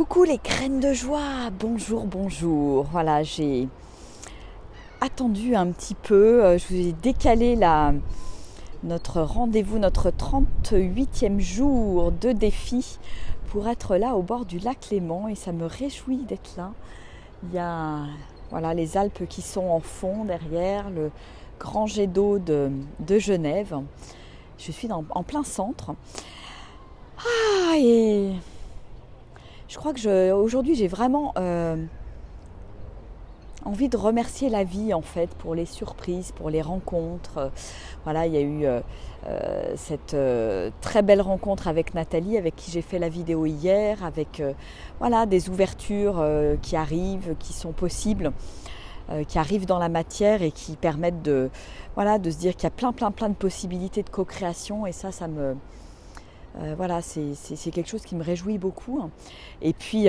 Coucou les graines de joie, bonjour, bonjour. Voilà, j'ai attendu un petit peu, je vous ai décalé notre rendez-vous, notre 38e jour de défi pour être là au bord du lac Léman et ça me réjouit d'être là. Il y a les Alpes qui sont en fond derrière, le grand jet d'eau de Genève. Je suis en plein centre. Et je crois que aujourd'hui j'ai vraiment envie de remercier la vie en fait pour les surprises, pour les rencontres. Il y a eu cette très belle rencontre avec Nathalie, avec qui j'ai fait la vidéo hier, avec des ouvertures qui arrivent, qui sont possibles, qui arrivent dans la matière et qui permettent de se dire qu'il y a plein de possibilités de co-création et ça me... c'est quelque chose qui me réjouit beaucoup. Et puis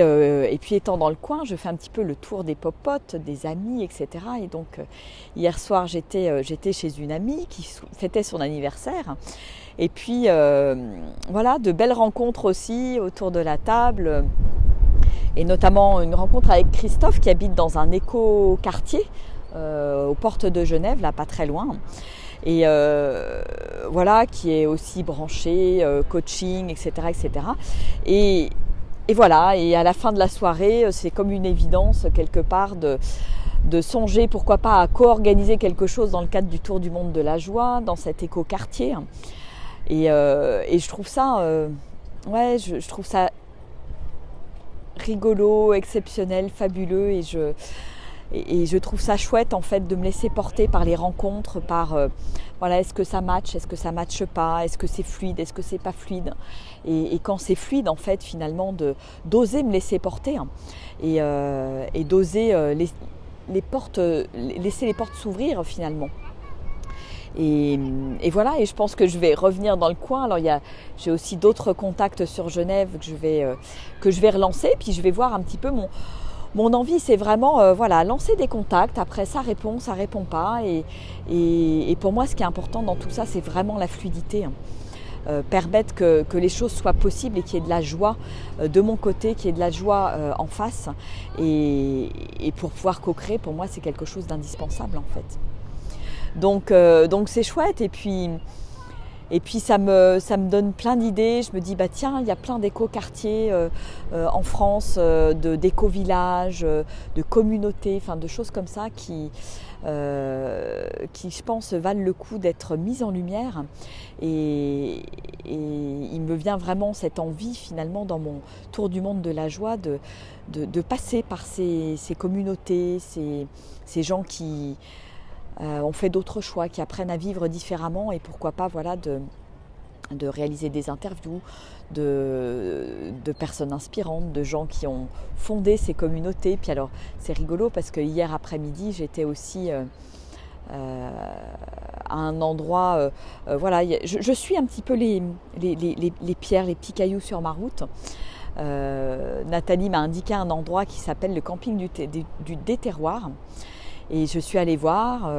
étant dans le coin, je fais un petit peu le tour des popotes, des amis, etc. Et donc hier soir, j'étais chez une amie qui fêtait son anniversaire. Et puis de belles rencontres aussi autour de la table. Et notamment une rencontre avec Christophe qui habite dans un éco-quartier aux portes de Genève, là pas très loin. Et qui est aussi branché, coaching, etc. Et à la fin de la soirée, c'est comme une évidence quelque part de songer, pourquoi pas, à co-organiser quelque chose dans le cadre du Tour du Monde de la Joie, dans cet éco-quartier. Et je trouve ça, je trouve ça rigolo, exceptionnel, fabuleux, et je trouve ça chouette en fait de me laisser porter par les rencontres, par est-ce que ça match, est-ce que ça matche pas, est-ce que c'est fluide, est-ce que c'est pas fluide, et quand c'est fluide en fait finalement d'oser me laisser porter et d'oser les portes, laisser les portes s'ouvrir finalement. Et je pense que je vais revenir dans le coin. Alors j'ai aussi d'autres contacts sur Genève que je vais relancer, puis je vais voir un petit peu mon envie, c'est vraiment lancer des contacts. Après, ça répond pas. Et pour moi, ce qui est important dans tout ça, c'est vraiment la fluidité. Permettre que les choses soient possibles et qu'il y ait de la joie de mon côté, qu'il y ait de la joie en face. Et pour pouvoir co-créer, pour moi, c'est quelque chose d'indispensable en fait. Donc c'est chouette. Et puis ça me donne plein d'idées. Je me dis tiens, il y a plein d'éco-quartiers en France, d'éco-villages, de communautés, de choses comme ça qui je pense valent le coup d'être mises en lumière. Et il me vient vraiment cette envie finalement dans mon tour du monde de la joie de passer par ces communautés, ces gens qui on fait d'autres choix, qui apprennent à vivre différemment et pourquoi pas de réaliser des interviews de personnes inspirantes, de gens qui ont fondé ces communautés. Puis alors c'est rigolo parce que hier après-midi j'étais aussi à un endroit, je suis un petit peu les pierres, les petits cailloux sur ma route. Nathalie m'a indiqué un endroit qui s'appelle le camping du Déterroir. Et je suis allée voir,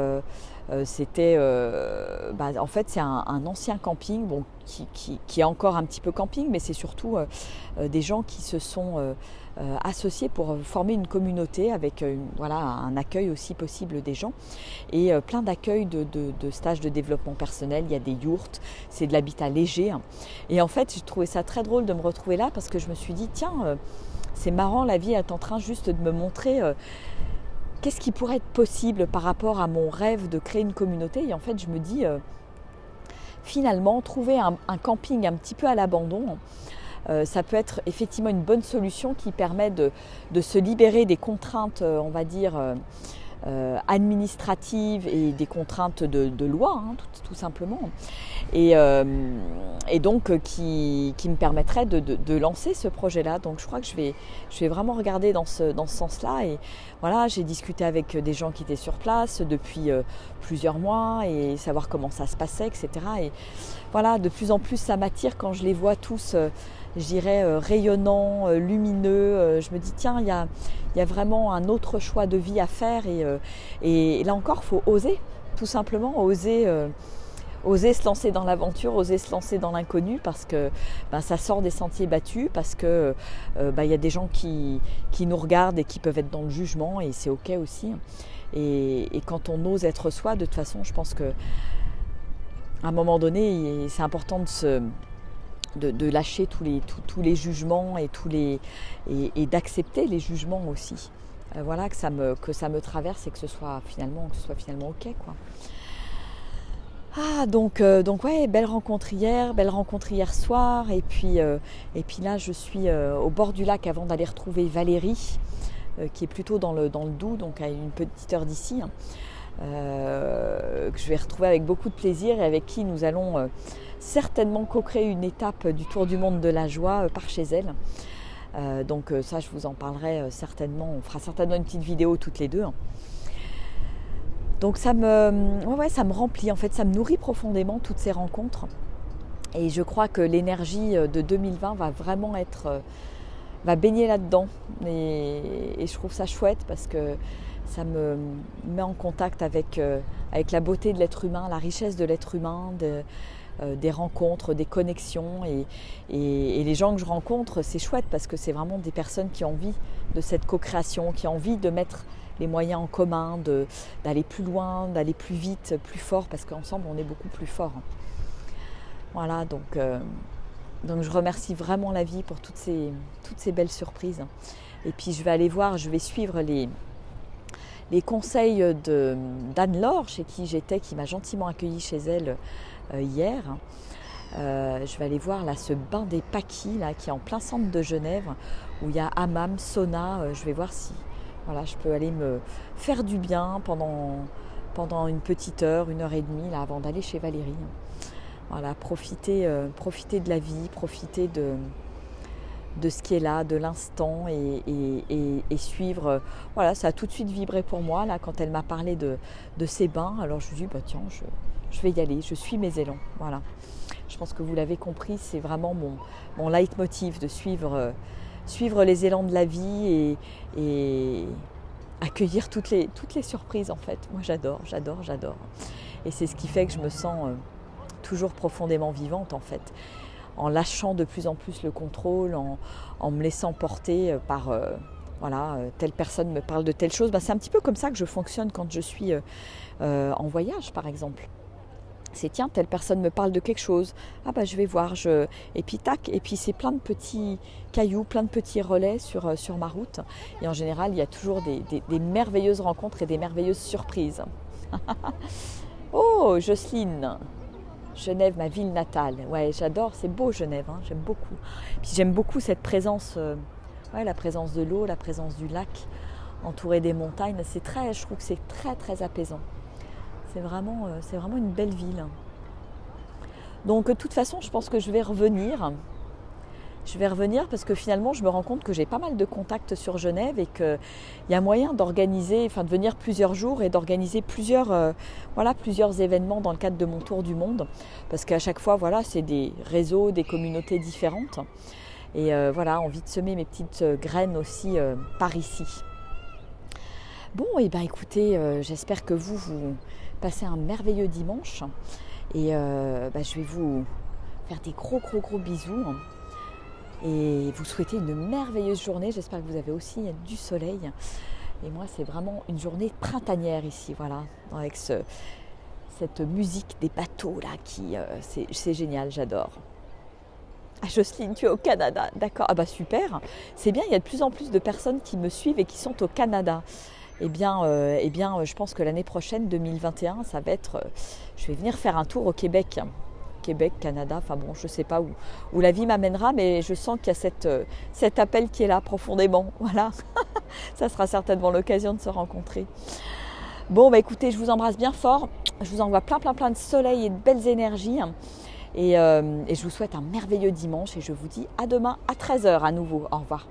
c'était en fait c'est un ancien camping qui est encore un petit peu camping, mais c'est surtout des gens qui se sont associés pour former une communauté avec un accueil aussi possible des gens et plein d'accueils de stages de développement personnel. Il y a des yourtes, c'est de l'habitat léger. Et en fait j'ai trouvé ça très drôle de me retrouver là parce que je me suis dit tiens, c'est marrant, la vie est en train juste de me montrer qu'est-ce qui pourrait être possible par rapport à mon rêve de créer une communauté. Et en fait, je me dis, finalement, trouver un camping un petit peu à l'abandon, ça peut être effectivement une bonne solution qui permet de se libérer des contraintes, on va dire, administratives et des contraintes de loi, tout simplement. Et donc qui me permettrait de lancer ce projet-là. Donc je crois que je vais vraiment regarder dans ce sens-là. Et j'ai discuté avec des gens qui étaient sur place depuis plusieurs mois et savoir comment ça se passait, etc. Et de plus en plus ça m'attire quand je les vois tous, je dirais, rayonnants, lumineux. Je me dis tiens, il y a vraiment un autre choix de vie à faire. Et là encore, il faut oser, tout simplement, oser se lancer dans l'aventure, oser se lancer dans l'inconnu parce que ça sort des sentiers battus, parce que y a des gens qui nous regardent et qui peuvent être dans le jugement et c'est ok aussi. Et quand on ose être soi, de toute façon, je pense que à un moment donné, c'est important de lâcher tous les jugements et d'accepter les jugements aussi. Voilà, que ça me traverse et que ce soit finalement ok, quoi. Ah, donc ouais, belle rencontre hier soir, et puis là je suis au bord du lac avant d'aller retrouver Valérie, qui est plutôt dans le Doubs, donc à une petite heure d'ici, que je vais retrouver avec beaucoup de plaisir et avec qui nous allons certainement co-créer une étape du Tour du Monde de la Joie par chez elle. Donc ça, je vous en parlerai certainement, on fera certainement une petite vidéo toutes les deux. Donc ça me remplit, en fait, ça me nourrit profondément toutes ces rencontres. Et je crois que l'énergie de 2020 va vraiment va baigner là-dedans. Et je trouve ça chouette parce que ça me met en contact avec la beauté de l'être humain, la richesse de l'être humain, des rencontres, des connexions. Et les gens que je rencontre, c'est chouette parce que c'est vraiment des personnes qui ont envie de cette co-création, qui ont envie de mettre les moyens en commun, d'aller plus loin, d'aller plus vite, plus fort, parce qu'ensemble on est beaucoup plus fort. Voilà, donc je remercie vraiment la vie pour toutes ces belles surprises. Et puis je vais suivre les conseils d'Anne-Laure, chez qui j'étais, qui m'a gentiment accueillie chez elle hier. Je vais aller voir là, ce bain des Paquis là, qui est en plein centre de Genève, où il y a hammam, sauna. Je vais voir si je peux aller me faire du bien pendant une petite heure, 1h30 là, avant d'aller chez Valérie. Voilà, profiter de la vie, profiter de ce qui est là, de l'instant et suivre. Voilà, ça a tout de suite vibré pour moi là quand elle m'a parlé de ces bains. Alors je me suis dit tiens, je vais y aller, je suis mes élans. Voilà. Je pense que vous l'avez compris, c'est vraiment mon leitmotiv de suivre les élans de la vie et accueillir toutes les surprises en fait. Moi j'adore. Et c'est ce qui fait que je me sens toujours profondément vivante en fait. En lâchant de plus en plus le contrôle, en me laissant porter par telle personne me parle de telle chose. C'est un petit peu comme ça que je fonctionne quand je suis en voyage par exemple. C'est tiens, telle personne me parle de quelque chose, je vais voir, et puis tac, et puis c'est plein de petits cailloux, plein de petits relais sur ma route. Et en général, il y a toujours des merveilleuses rencontres et des merveilleuses surprises. Oh, Jocelyne, Genève, ma ville natale. Ouais, j'adore, c'est beau Genève, hein, j'aime beaucoup. Puis j'aime beaucoup cette présence, la présence de l'eau, la présence du lac, entouré des montagnes. Je trouve que c'est très très apaisant. C'est vraiment une belle ville. Donc de toute façon, je pense que je vais revenir. Je vais revenir parce que finalement, je me rends compte que j'ai pas mal de contacts sur Genève et qu'il y a moyen d'organiser, de venir plusieurs jours et d'organiser plusieurs événements dans le cadre de mon tour du monde. Parce qu'à chaque fois, c'est des réseaux, des communautés différentes. Et envie de semer mes petites graines aussi par ici. Bon, et écoutez, j'espère que vous passez un merveilleux dimanche. Et je vais vous faire des gros bisous. Et vous souhaiter une merveilleuse journée. J'espère que vous avez aussi du soleil. Et moi, c'est vraiment une journée printanière ici, avec cette musique des bateaux là, c'est génial, j'adore. Ah, Jocelyne, tu es au Canada, d'accord. Ah super, c'est bien, il y a de plus en plus de personnes qui me suivent et qui sont au Canada. Eh bien, je pense que l'année prochaine, 2021, ça va être... je vais venir faire un tour au Québec. Québec, Canada, je ne sais pas où la vie m'amènera, mais je sens qu'il y a cet appel qui est là profondément. Voilà, ça sera certainement l'occasion de se rencontrer. Bon, écoutez, je vous embrasse bien fort. Je vous envoie plein de soleil et de belles énergies. Et je vous souhaite un merveilleux dimanche et je vous dis à demain à 13h à nouveau. Au revoir.